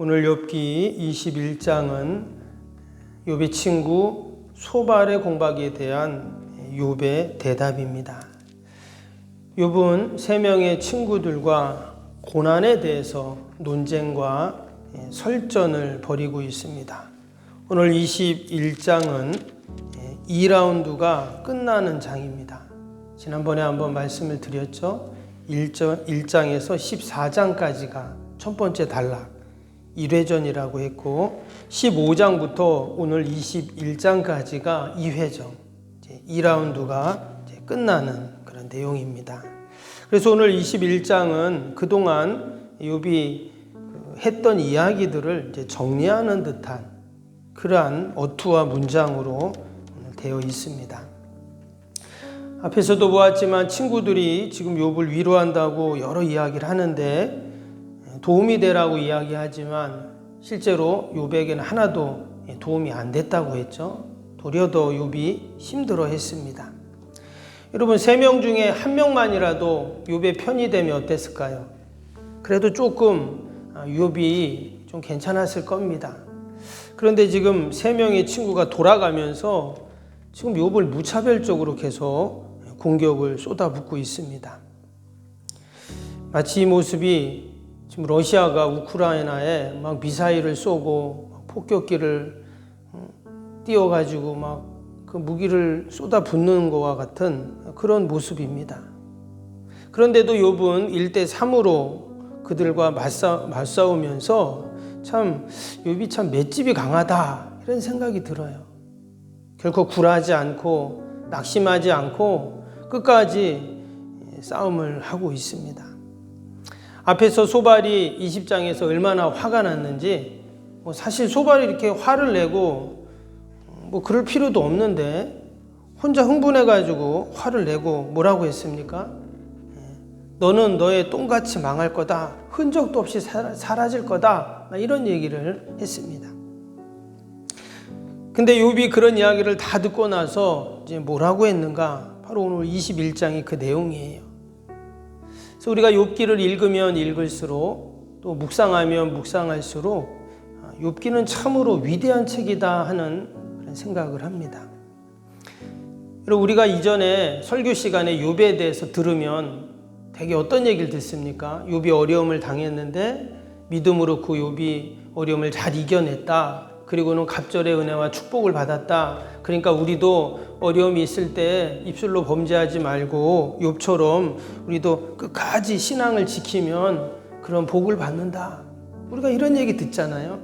오늘 욥기 21장은 욥의 친구 소발의 공박에 대한 욥의 대답입니다. 욥은 세 명의 친구들과 고난에 대해서 논쟁과 설전을 벌이고 있습니다. 오늘 21장은 2라운드가 끝나는 장입니다. 지난번에 한번 말씀을 드렸죠. 1장에서 14장까지가 첫 번째 단락 1회전이라고 했고 15장부터 오늘 21장까지가 2회전 2라운드가 끝나는 그런 내용입니다. 그래서 오늘 21장은 그동안 욥이 했던 이야기들을 정리하는 듯한 그러한 어투와 문장으로 되어 있습니다. 앞에서도 보았지만 친구들이 지금 욥을 위로한다고 여러 이야기를 하는데 도움이 되라고 이야기하지만 실제로 욥에게는 하나도 도움이 안 됐다고 했죠. 도리어 더 욥이 힘들어 했습니다. 여러분, 3명 중에 1명만이라도 욥의 편이 되면 어땠을까요? 그래도 조금 욥이 좀 괜찮았을 겁니다. 그런데 지금 3명의 친구가 돌아가면서 지금 욥을 무차별적으로 계속 공격을 쏟아붓고 있습니다. 마치 이 모습이 지금 러시아가 우크라이나에 막 미사일을 쏘고 폭격기를 띄워가지고 막 그 무기를 쏟아붓는 것과 같은 그런 모습입니다. 그런데도 욥은 1대3으로 그들과 맞싸우면서 참 욥이 참 맷집이 강하다 이런 생각이 들어요. 결코 굴하지 않고 낙심하지 않고 끝까지 싸움을 하고 있습니다. 앞에서 소발이 20장에서 얼마나 화가 났는지 사실 소발이 이렇게 화를 내고 그럴 필요도 없는데 혼자 흥분해가지고 화를 내고 뭐라고 했습니까? 너는 너의 똥같이 망할 거다. 흔적도 없이 사라질 거다. 이런 얘기를 했습니다. 근데 욥이 그런 이야기를 다 듣고 나서 이제 뭐라고 했는가? 바로 오늘 21장이 그 내용이에요. 그래서 우리가 욥기를 읽으면 읽을수록 또 묵상하면 묵상할수록 욥기는 참으로 위대한 책이다 하는 그런 생각을 합니다. 여러분, 우리가 이전에 설교 시간에 욥에 대해서 들으면 되게 어떤 얘기를 듣습니까? 욥이 어려움을 당했는데 믿음으로 그 욥이 어려움을 잘 이겨냈다. 그리고는 갑절의 은혜와 축복을 받았다. 그러니까 우리도 어려움이 있을 때 입술로 범죄하지 말고 욥처럼 우리도 끝까지 신앙을 지키면 그런 복을 받는다. 우리가 이런 얘기 듣잖아요.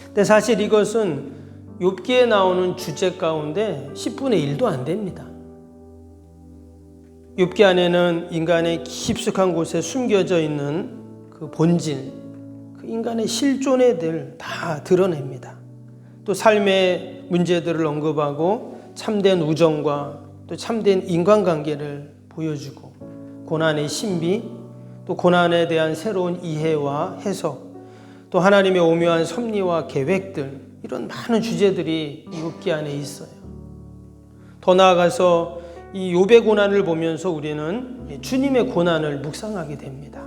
근데 사실 이것은 욥기에 나오는 주제 가운데 10분의 1도 안 됩니다. 욥기 안에는 인간의 깊숙한 곳에 숨겨져 있는 그 본질, 그 인간의 실존애들 다 드러냅니다. 또 삶의 문제들을 언급하고 참된 우정과 또 참된 인간관계를 보여주고 고난의 신비, 또 고난에 대한 새로운 이해와 해석, 또 하나님의 오묘한 섭리와 계획들, 이런 많은 주제들이 욥기 안에 있어요. 더 나아가서 이 욥의 고난을 보면서 우리는 주님의 고난을 묵상하게 됩니다.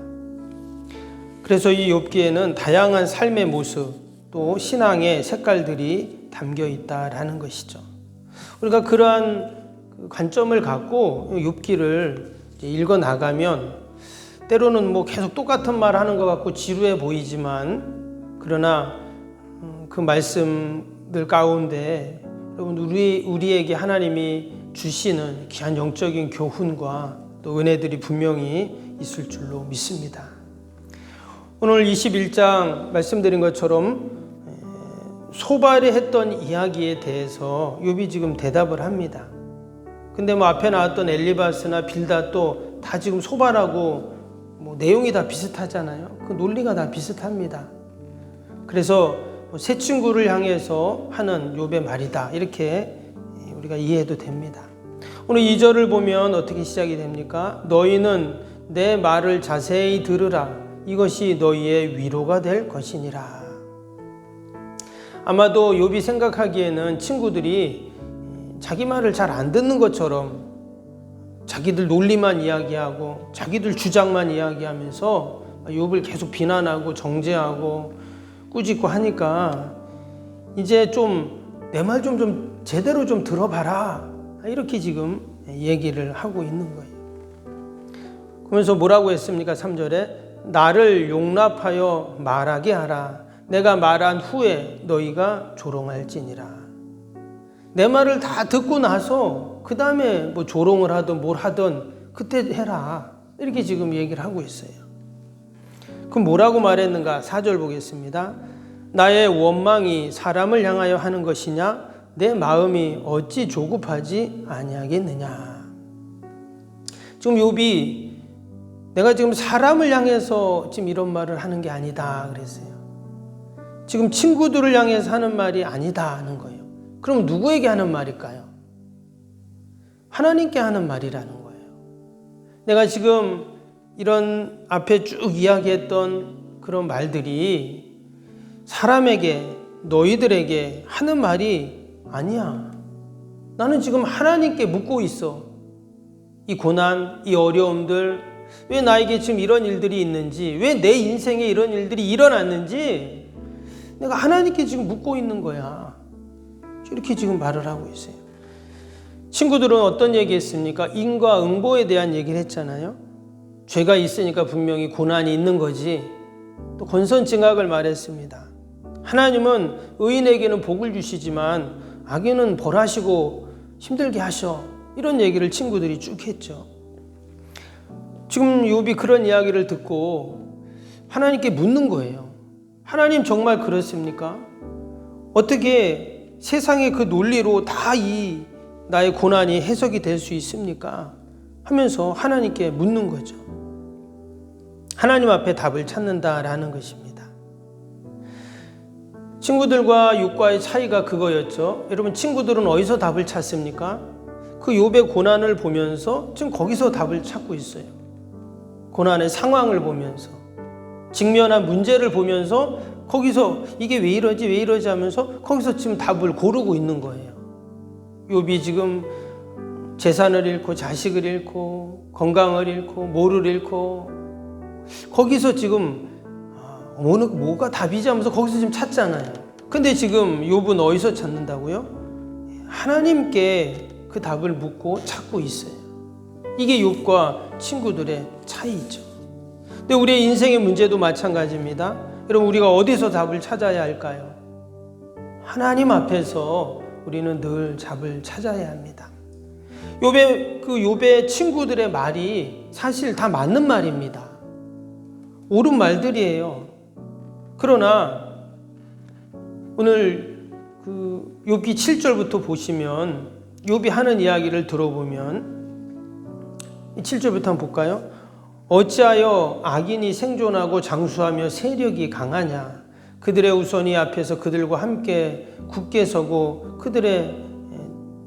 그래서 이 욥기에는 다양한 삶의 모습 또 신앙의 색깔들이 담겨 있다라는 것이죠. 우리가 그러한 관점을 갖고 욥기를 읽어 나가면 때로는 계속 똑같은 말 하는 것 같고 지루해 보이지만 그러나 그 말씀들 가운데 여러분 우리에게 하나님이 주시는 귀한 영적인 교훈과 또 은혜들이 분명히 있을 줄로 믿습니다. 오늘 21장 말씀드린 것처럼 소발이 했던 이야기에 대해서 욥이 지금 대답을 합니다. 근데 앞에 나왔던 엘리바스나 빌닷도 다 지금 소발하고 내용이 다 비슷하잖아요. 그 논리가 다 비슷합니다. 그래서 새 친구를 향해서 하는 욥의 말이다. 이렇게 우리가 이해해도 됩니다. 오늘 2절을 보면 어떻게 시작이 됩니까? 너희는 내 말을 자세히 들으라. 이것이 너희의 위로가 될 것이니라. 아마도 욥이 생각하기에는 친구들이 자기 말을 잘 안 듣는 것처럼 자기들 논리만 이야기하고 자기들 주장만 이야기하면서 욥을 계속 비난하고 정죄하고 꾸짖고 하니까 이제 좀 내 말 좀 제대로 좀 들어봐라, 이렇게 지금 얘기를 하고 있는 거예요. 그러면서 뭐라고 했습니까? 3절에 나를 용납하여 말하게 하라. 내가 말한 후에 너희가 조롱할지니라. 내 말을 다 듣고 나서 그 다음에 뭐 조롱을 하든 뭘 하든 그때 해라, 이렇게 지금 얘기를 하고 있어요. 그럼 뭐라고 말했는가? 4절 보겠습니다. 나의 원망이 사람을 향하여 하는 것이냐? 내 마음이 어찌 조급하지 아니하겠느냐. 지금 욥이 내가 지금 사람을 향해서 지금 이런 말을 하는 게 아니다 그랬어요. 지금 친구들을 향해서 하는 말이 아니다 하는 거예요. 그럼 누구에게 하는 말일까요? 하나님께 하는 말이라는 거예요. 내가 지금 이런 앞에 쭉 이야기했던 그런 말들이 사람에게, 너희들에게 하는 말이 아니야. 나는 지금 하나님께 묻고 있어. 이 고난, 이 어려움들, 왜 나에게 지금 이런 일들이 있는지, 왜 내 인생에 이런 일들이 일어났는지 내가 하나님께 지금 묻고 있는 거야. 이렇게 지금 말을 하고 있어요. 친구들은 어떤 얘기 했습니까? 인과응보에 대한 얘기를 했잖아요. 죄가 있으니까 분명히 고난이 있는 거지. 또 권선징악을 말했습니다. 하나님은 의인에게는 복을 주시지만 악인은 벌하시고 힘들게 하셔. 이런 얘기를 친구들이 쭉 했죠. 지금 욥이 그런 이야기를 듣고 하나님께 묻는 거예요. 하나님 정말 그렇습니까? 어떻게 세상의 그 논리로 다 이 나의 고난이 해석이 될 수 있습니까? 하면서 하나님께 묻는 거죠. 하나님 앞에 답을 찾는다라는 것입니다. 친구들과 욥과의 차이가 그거였죠. 여러분, 친구들은 어디서 답을 찾습니까? 그 욥의 고난을 보면서 지금 거기서 답을 찾고 있어요. 고난의 상황을 보면서, 직면한 문제를 보면서 거기서 이게 왜 이러지 하면서 거기서 지금 답을 고르고 있는 거예요. 욥이 지금 재산을 잃고 자식을 잃고 건강을 잃고 뭐를 잃고 거기서 지금 뭐가 답이지 하면서 거기서 지금 찾잖아요. 근데 지금 욥은 어디서 찾는다고요? 하나님께 그 답을 묻고 찾고 있어요. 이게 욥과 친구들의 차이죠. 근데 우리의 인생의 문제도 마찬가지입니다. 여러분, 우리가 어디서 답을 찾아야 할까요? 하나님 앞에서 우리는 늘 답을 찾아야 합니다. 욥의 친구들의 말이 사실 다 맞는 말입니다. 옳은 말들이에요. 그러나 오늘 그 욥기 7절부터 보시면 욥이 하는 이야기를 들어보면 7절부터 한번 볼까요? 어찌하여 악인이 생존하고 장수하며 세력이 강하냐? 그들의 우선이 앞에서 그들과 함께 굳게 서고 그들의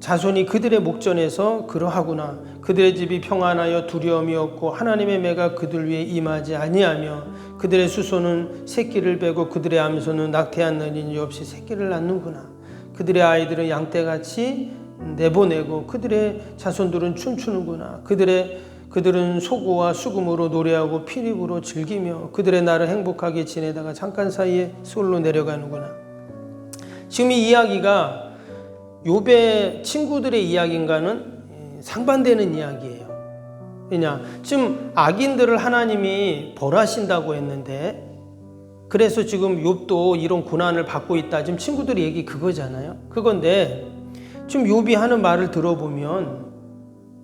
자손이 그들의 목전에서 그러하구나. 그들의 집이 평안하여 두려움이 없고 하나님의 매가 그들 위에 임하지 아니하며 그들의 수소는 새끼를 베고 그들의 암소는 낙태한 어린이 없이 새끼를 낳는구나. 그들의 아이들은 양떼같이 내보내고 그들의 자손들은 춤추는구나. 그들은 소고와 수금으로 노래하고 피립으로 즐기며 그들의 날을 행복하게 지내다가 잠깐 사이에 솔로 내려가는구나. 지금 이 이야기가 욥의 친구들의 이야기인가는 상반되는 이야기예요. 왜냐? 지금 악인들을 하나님이 벌하신다고 했는데, 그래서 지금 욥도 이런 고난을 받고 있다. 지금 친구들의 얘기 그거잖아요. 그건데 지금 욥이 하는 말을 들어보면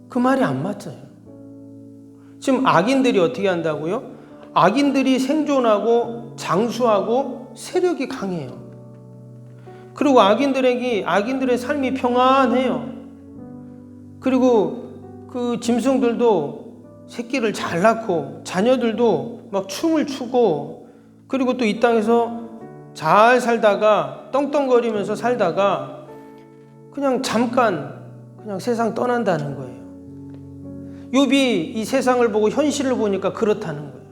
그 말이 안 맞아요. 지금 악인들이 어떻게 한다고요? 악인들이 생존하고 장수하고 세력이 강해요. 그리고 악인들의 삶이 평안해요. 그리고 그 짐승들도 새끼를 잘 낳고 자녀들도 막 춤을 추고, 그리고 또 이 땅에서 잘 살다가 떵떵거리면서 살다가 그냥 잠깐 그냥 세상 떠난다는 거예요. 욥이 이 세상을 보고 현실을 보니까 그렇다는 거예요.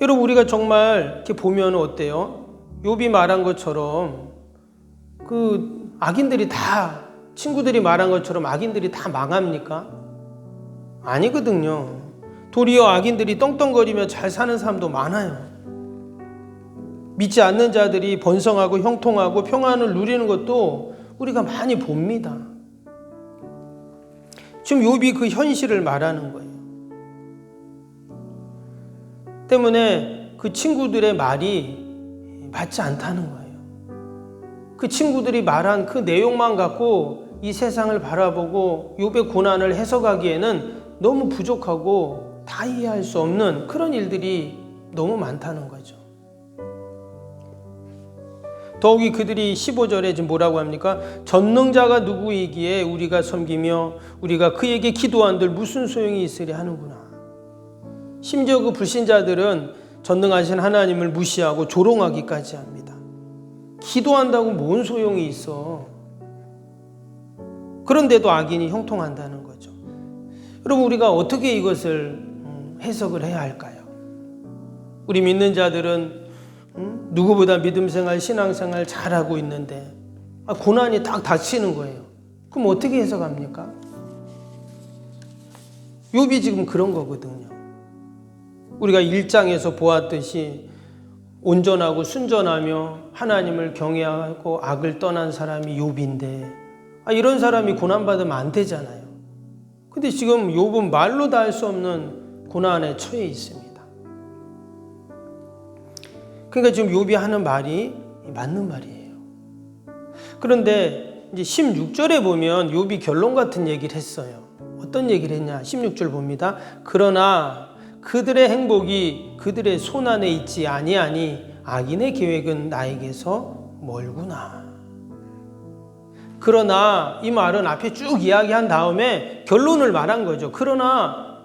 여러분, 우리가 정말 이렇게 보면 어때요? 욥이 말한 것처럼 그 악인들이 다, 친구들이 말한 것처럼 악인들이 다 망합니까? 아니거든요. 도리어 악인들이 떵떵거리며 잘 사는 사람도 많아요. 믿지 않는 자들이 번성하고 형통하고 평안을 누리는 것도 우리가 많이 봅니다. 지금 욥이 그 현실을 말하는 거예요. 때문에 그 친구들의 말이 맞지 않다는 거예요. 그 친구들이 말한 그 내용만 갖고 이 세상을 바라보고 욥의 고난을 해석하기에는 너무 부족하고 다 이해할 수 없는 그런 일들이 너무 많다는 거죠. 더욱이 그들이 15절에 지금 뭐라고 합니까? 전능자가 누구이기에 우리가 섬기며 우리가 그에게 기도한들 무슨 소용이 있으랴 하는구나. 심지어 그 불신자들은 전능하신 하나님을 무시하고 조롱하기까지 합니다. 기도한다고 뭔 소용이 있어. 그런데도 악인이 형통한다는 거죠. 여러분, 우리가 어떻게 이것을 해석을 해야 할까요? 우리 믿는 자들은 누구보다 믿음 생활, 신앙 생활 잘하고 있는데 고난이 딱 닥치는 거예요. 그럼 어떻게 해석합니까? 욥이 지금 그런 거거든요. 우리가 1장에서 보았듯이 온전하고 순전하며 하나님을 경외하고 악을 떠난 사람이 욥인데 이런 사람이 고난받으면 안 되잖아요. 근데 지금 욥은 말로 다 할 수 없는 고난에 처해 있습니다. 그러니까 지금 욥이 하는 말이 맞는 말이에요. 그런데 이제 16절에 보면 욥이 결론 같은 얘기를 했어요. 어떤 얘기를 했냐? 16절 봅니다. 그러나 그들의 행복이 그들의 손안에 있지 아니하니 악인의 계획은 나에게서 멀구나. 그러나 이 말은 앞에 쭉 이야기한 다음에 결론을 말한 거죠. 그러나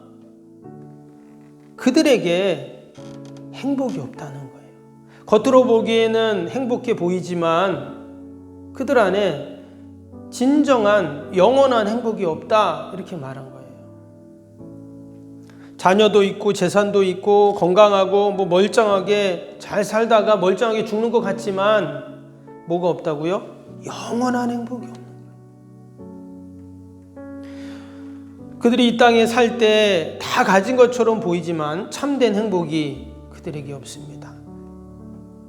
그들에게 행복이 없다는 거예요. 겉으로 보기에는 행복해 보이지만 그들 안에 진정한 영원한 행복이 없다, 이렇게 말한 거예요. 자녀도 있고 재산도 있고 건강하고 멀쩡하게 잘 살다가 멀쩡하게 죽는 것 같지만 뭐가 없다고요? 영원한 행복이 없는 거예요. 그들이 이 땅에 살 때 다 가진 것처럼 보이지만 참된 행복이 그들에게 없습니다.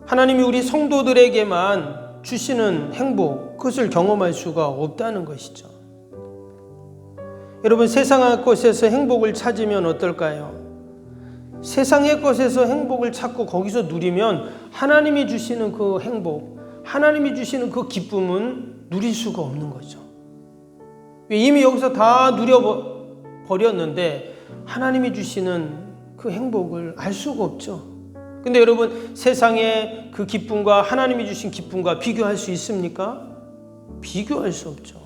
하나님이 우리 성도들에게만 주시는 행복, 그것을 경험할 수가 없다는 것이죠. 여러분, 세상의 것에서 행복을 찾으면 어떨까요? 세상의 것에서 행복을 찾고 거기서 누리면 하나님이 주시는 그 행복, 하나님이 주시는 그 기쁨은 누릴 수가 없는 거죠. 이미 여기서 다 누려버렸는데 하나님이 주시는 그 행복을 알 수가 없죠. 근데 여러분, 세상의 그 기쁨과 하나님이 주신 기쁨과 비교할 수 있습니까? 비교할 수 없죠.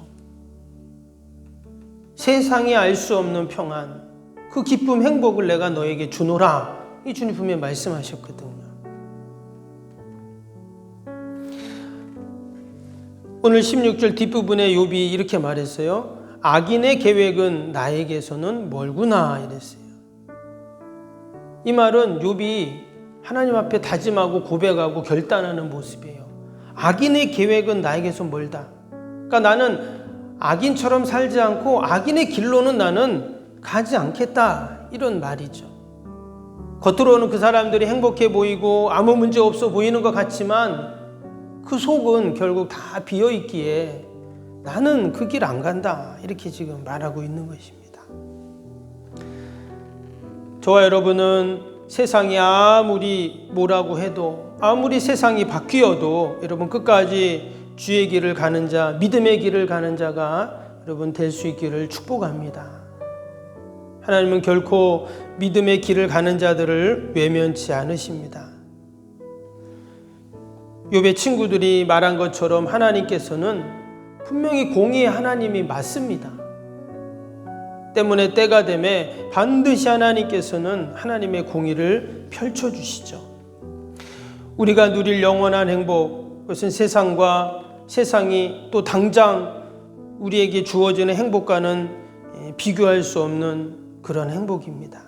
세상이 알 수 없는 평안, 그 기쁨, 행복을 내가 너에게 주노라, 이 주님 분명히 말씀하셨거든요. 오늘 16절 뒷부분에 욥이 이렇게 말했어요. 악인의 계획은 나에게서는 멀구나, 이랬어요. 이 말은 욥이 하나님 앞에 다짐하고 고백하고 결단하는 모습이에요. 악인의 계획은 나에게서 멀다. 그러니까 나는 악인처럼 살지 않고 악인의 길로는 나는 가지 않겠다, 이런 말이죠. 겉으로는 그 사람들이 행복해 보이고 아무 문제 없어 보이는 것 같지만 그 속은 결국 다 비어있기에 나는 그 길 안 간다, 이렇게 지금 말하고 있는 것입니다. 저와 여러분은 세상이 아무리 뭐라고 해도, 아무리 세상이 바뀌어도 여러분 끝까지 주의 길을 가는 자, 믿음의 길을 가는 자가 여러분 될 수 있기를 축복합니다. 하나님은 결코 믿음의 길을 가는 자들을 외면치 않으십니다. 욥의 친구들이 말한 것처럼 하나님께서는 분명히 공의의 하나님이 맞습니다. 때문에 때가 되매 반드시 하나님께서는 하나님의 공의를 펼쳐주시죠. 우리가 누릴 영원한 행복, 그것은 세상이 또 당장 우리에게 주어지는 행복과는 비교할 수 없는 그런 행복입니다.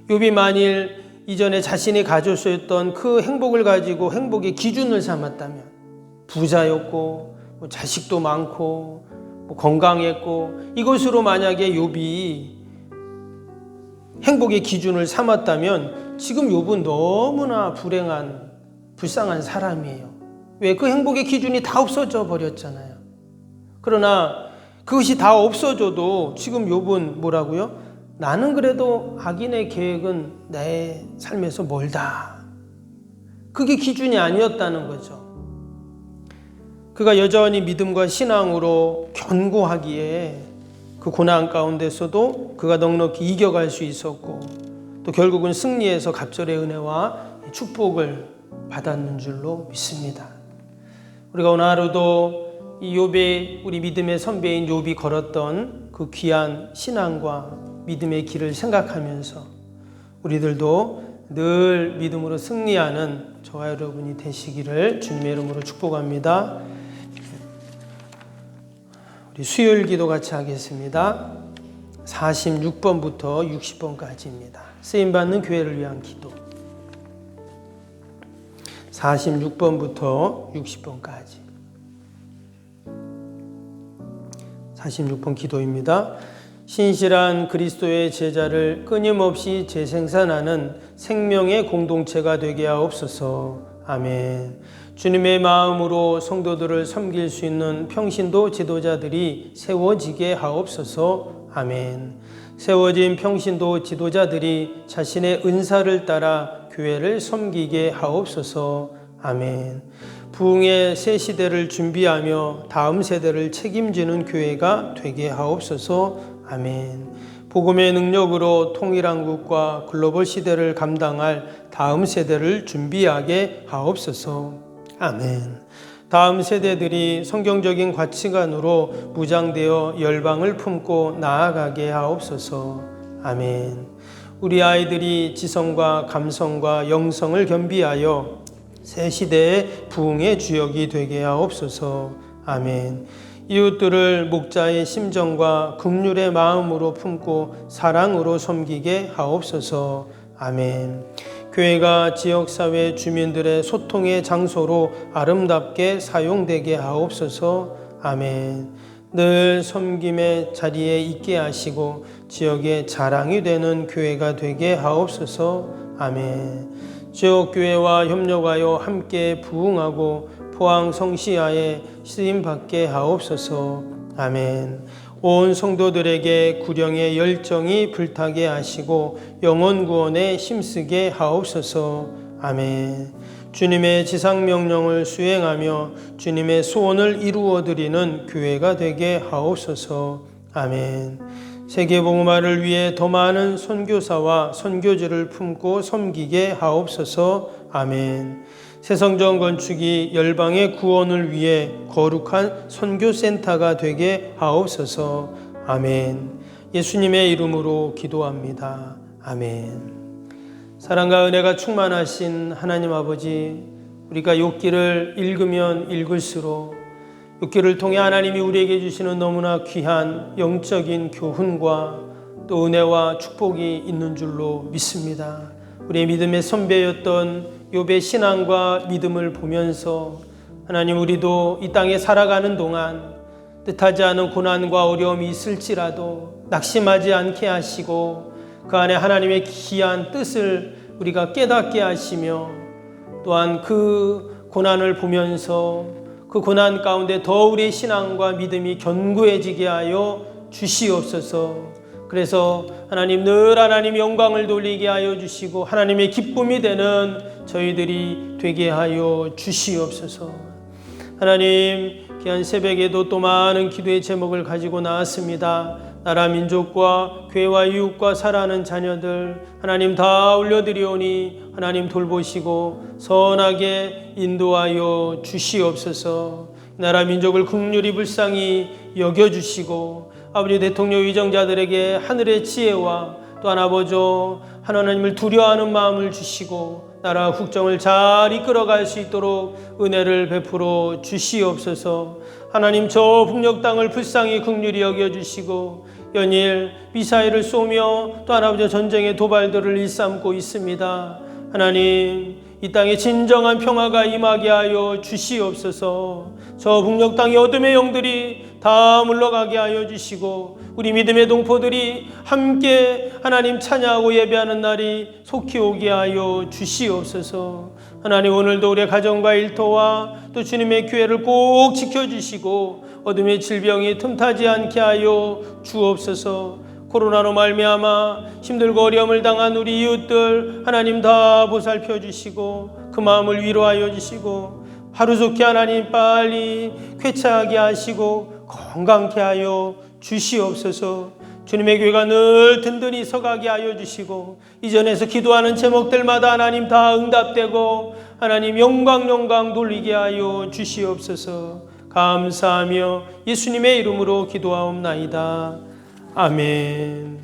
욥이 만일 이전에 자신이 가졌었던 그 행복을 가지고 행복의 기준을 삼았다면, 부자였고 자식도 많고 건강했고, 이것으로 만약에 욥이 행복의 기준을 삼았다면 지금 욥은 너무나 불쌍한 사람이에요. 왜? 그 행복의 기준이 다 없어져 버렸잖아요. 그러나 그것이 다 없어져도 지금 욥은 뭐라고요? 나는 그래도 악인의 계획은 내 삶에서 멀다. 그게 기준이 아니었다는 거죠. 그가 여전히 믿음과 신앙으로 견고하기에 그 고난 가운데서도 그가 넉넉히 이겨갈 수 있었고 또 결국은 승리해서 갑절의 은혜와 축복을 받았는 줄로 믿습니다. 우리가 오늘 하루도 이 욥의 우리 믿음의 선배인 욥이 걸었던 그 귀한 신앙과 믿음의 길을 생각하면서 우리들도 늘 믿음으로 승리하는 저와 여러분이 되시기를 주님의 이름으로 축복합니다. 우리 수요일 기도 같이 하겠습니다. 46번부터 60번까지입니다. 쓰임받는 교회를 위한 기도. 46번부터 60번까지. 46번 기도입니다. 신실한 그리스도의 제자를 끊임없이 재생산하는 생명의 공동체가 되게 하옵소서. 아멘. 주님의 마음으로 성도들을 섬길 수 있는 평신도 지도자들이 세워지게 하옵소서. 아멘. 세워진 평신도 지도자들이 자신의 은사를 따라 교회를 섬기게 하옵소서. 아멘. 부흥의 새 시대를 준비하며 다음 세대를 책임지는 교회가 되게 하옵소서. 아멘. 복음의 능력으로 통일한국과 글로벌 시대를 감당할 다음 세대를 준비하게 하옵소서. 아멘. 다음 세대들이 성경적인 가치관으로 무장되어 열방을 품고 나아가게 하옵소서. 아멘. 우리 아이들이 지성과 감성과 영성을 겸비하여 새 시대의 부흥의 주역이 되게 하옵소서. 아멘. 이웃들을 목자의 심정과 긍휼의 마음으로 품고 사랑으로 섬기게 하옵소서. 아멘. 교회가 지역사회 주민들의 소통의 장소로 아름답게 사용되게 하옵소서. 아멘. 늘 섬김의 자리에 있게 하시고 지역의 자랑이 되는 교회가 되게 하옵소서. 아멘. 지역교회와 협력하여 함께 부흥하고 포항 성시야에 쓰임받게 하옵소서. 아멘. 온 성도들에게 구령의 열정이 불타게 하시고 영혼 구원에 힘쓰게 하옵소서. 아멘. 주님의 지상명령을 수행하며 주님의 소원을 이루어드리는 교회가 되게 하옵소서. 아멘. 세계복음화를 위해 더 많은 선교사와 선교지를 품고 섬기게 하옵소서. 아멘. 새성전 건축이 열방의 구원을 위해 거룩한 선교센터가 되게 하옵소서. 아멘. 예수님의 이름으로 기도합니다. 아멘. 사랑과 은혜가 충만하신 하나님 아버지, 우리가 욥기를 읽으면 읽을수록 욥기를 통해 하나님이 우리에게 주시는 너무나 귀한 영적인 교훈과 또 은혜와 축복이 있는 줄로 믿습니다. 우리의 믿음의 선배였던 욥의 신앙과 믿음을 보면서 하나님, 우리도 이 땅에 살아가는 동안 뜻하지 않은 고난과 어려움이 있을지라도 낙심하지 않게 하시고 그 안에 하나님의 귀한 뜻을 우리가 깨닫게 하시며 또한 그 고난을 보면서 그 고난 가운데 더 우리의 신앙과 믿음이 견고해지게 하여 주시옵소서. 그래서 하나님, 늘 하나님 영광을 돌리게 하여 주시고 하나님의 기쁨이 되는 저희들이 되게 하여 주시옵소서. 하나님, 귀한 새벽에도 또 많은 기도의 제목을 가지고 나왔습니다. 나라 민족과 교회와 이웃과 살아가는 자녀들 하나님 다 올려드리오니 하나님 돌보시고 선하게 인도하여 주시옵소서. 나라 민족을 긍휼히 불쌍히 여겨주시고 아버지, 대통령 위정자들에게 하늘의 지혜와 또한 아버지 하나님을 두려워하는 마음을 주시고 나라 국정을 잘 이끌어갈 수 있도록 은혜를 베풀어 주시옵소서. 하나님, 저 북녘 땅을 불쌍히 긍휼히 여겨주시고 연일 미사일을 쏘며 또한 아버지 전쟁의 도발들을 일삼고 있습니다. 하나님, 이 땅에 진정한 평화가 임하게 하여 주시옵소서. 저 북녘 땅의 어둠의 영들이 다 물러가게 하여 주시고 우리 믿음의 동포들이 함께 하나님 찬양하고 예배하는 날이 속히 오게 하여 주시옵소서. 하나님, 오늘도 우리의 가정과 일터와 또 주님의 교회를 꼭 지켜주시고 어둠의 질병이 틈타지 않게 하여 주옵소서. 코로나로 말미암아 힘들고 어려움을 당한 우리 이웃들 하나님 다 보살펴 주시고 그 마음을 위로하여 주시고 하루속히 하나님 빨리 쾌차하게 하시고 건강케 하여 주시옵소서. 주님의 교회가 늘 든든히 서가게 하여 주시고 이전에서 기도하는 제목들마다 하나님 다 응답되고 하나님 영광 돌리게 하여 주시옵소서. 감사하며 예수님의 이름으로 기도하옵나이다. 아멘.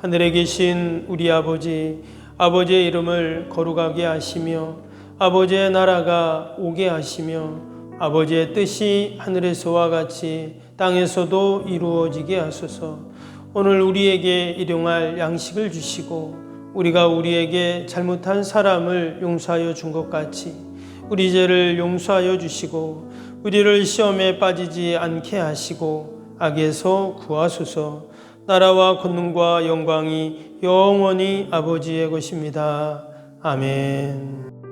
하늘에 계신 우리 아버지, 아버지의 이름을 거룩하게 하시며 아버지의 나라가 오게 하시며 아버지의 뜻이 하늘에서와 같이 땅에서도 이루어지게 하소서. 오늘 우리에게 일용할 양식을 주시고 우리가 우리에게 잘못한 사람을 용서하여 준 것 같이 우리 죄를 용서하여 주시고 우리를 시험에 빠지지 않게 하시고 악에서 구하소서. 나라와 권능과 영광이 영원히 아버지의 것입니다. 아멘.